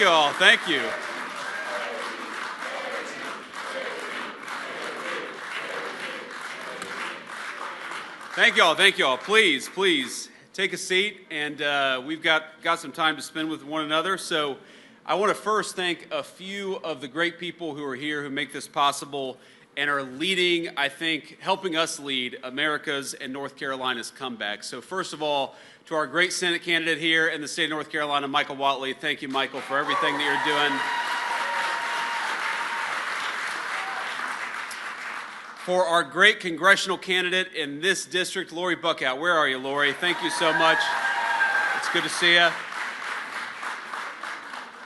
you all. Thank you. Thank you all. Thank you all. Please take a seat, and we've got some time to spend with one another. So I want to first thank a few of the great people who are here who make this possible and are leading, I think, helping us lead America's and North Carolina's comeback. So first of all, to our great Senate candidate here in the state of North Carolina, Michael Whatley. Thank you, Michael, for everything that you're doing. For our great congressional candidate in this district, Lori Buckout. Where are you, Lori? Thank you so much. It's good to see you.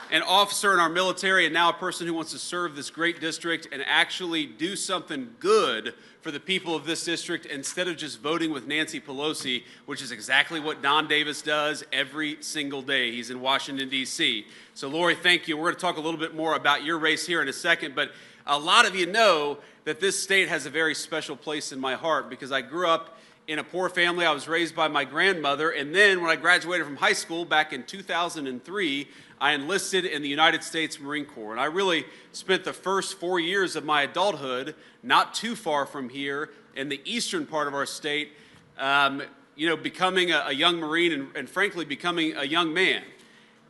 An officer in our military and now a person who wants to serve this great district and actually do something good for the people of this district instead of just voting with Nancy Pelosi, which is exactly what Don Davis does every single day. He's in Washington, D.C. So, Lori, thank you. We're going to talk a little bit more about your race here in a second, but a lot of you know that this state has a very special place in my heart because I grew up in a poor family. I was raised by my grandmother, and then when I graduated from high school back in 2003, I enlisted in the United States Marine Corps, and I really spent the first 4 years of my adulthood not too far from here in the eastern part of our state, becoming a young Marine and frankly becoming a young man.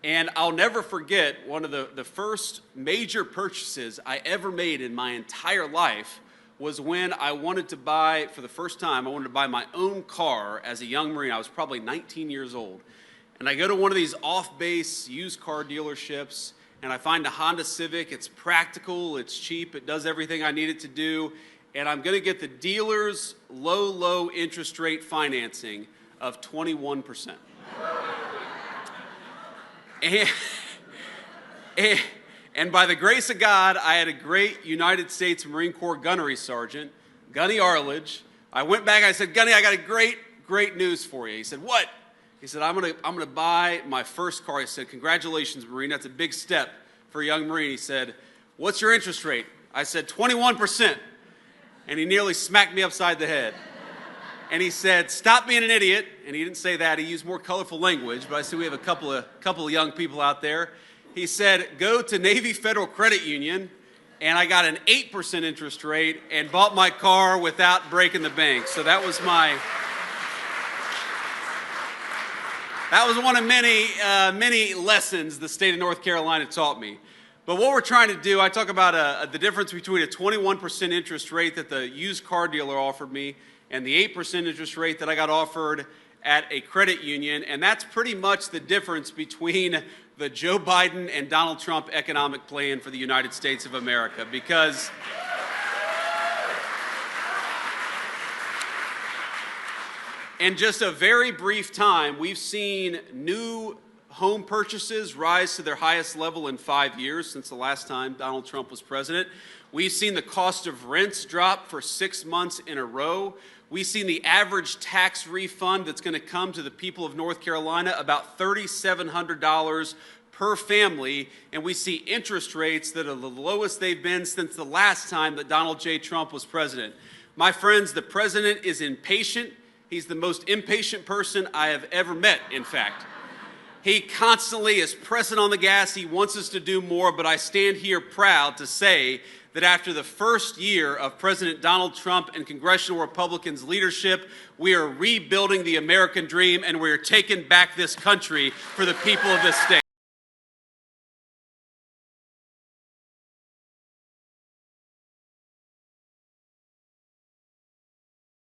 And I'll never forget one of the first major purchases I ever made in my entire life was when I wanted to buy, for the first time, I wanted to buy my own car as a young Marine. I was probably 19 years old. And I go to one of these off-base used car dealerships, and I find a Honda Civic. It's practical, it's cheap, it does everything I need it to do, and I'm gonna get the dealer's low interest rate financing of 21%. And by the grace of God, I had a great United States Marine Corps gunnery sergeant, Gunny Arledge. I went back, I said, Gunny, I got a great news for you. He said, what? He said, I'm gonna buy my first car. He said, congratulations, Marine, that's a big step for a young Marine. He said, what's your interest rate? I said, 21%. And he nearly smacked me upside the head. And he said, stop being an idiot. And he didn't say that, he used more colorful language, but I said, we have a couple of young people out there. He said, go to Navy Federal Credit Union, and I got an 8% interest rate and bought my car without breaking the bank. So that was one of many lessons the state of North Carolina taught me. But what we're trying to do, I talk about the difference between a 21% interest rate that the used car dealer offered me and the 8% interest rate that I got offered at a credit union, and that's pretty much the difference between the Joe Biden and Donald Trump economic plan for the United States of America, because in just a very brief time, we've seen new home purchases rise to their highest level in 5 years since the last time Donald Trump was president. We've seen the cost of rents drop for 6 months in a row. We've seen the average tax refund that's going to come to the people of North Carolina about $3,700 per family, and we see interest rates that are the lowest they've been since the last time that Donald J. Trump was president. My friends, the president is impatient. He's the most impatient person I have ever met, in fact. He constantly is pressing on the gas. He wants us to do more, but I stand here proud to say that after the first year of President Donald Trump and congressional Republicans' leadership, we are rebuilding the American dream and we are taking back this country for the people of this state.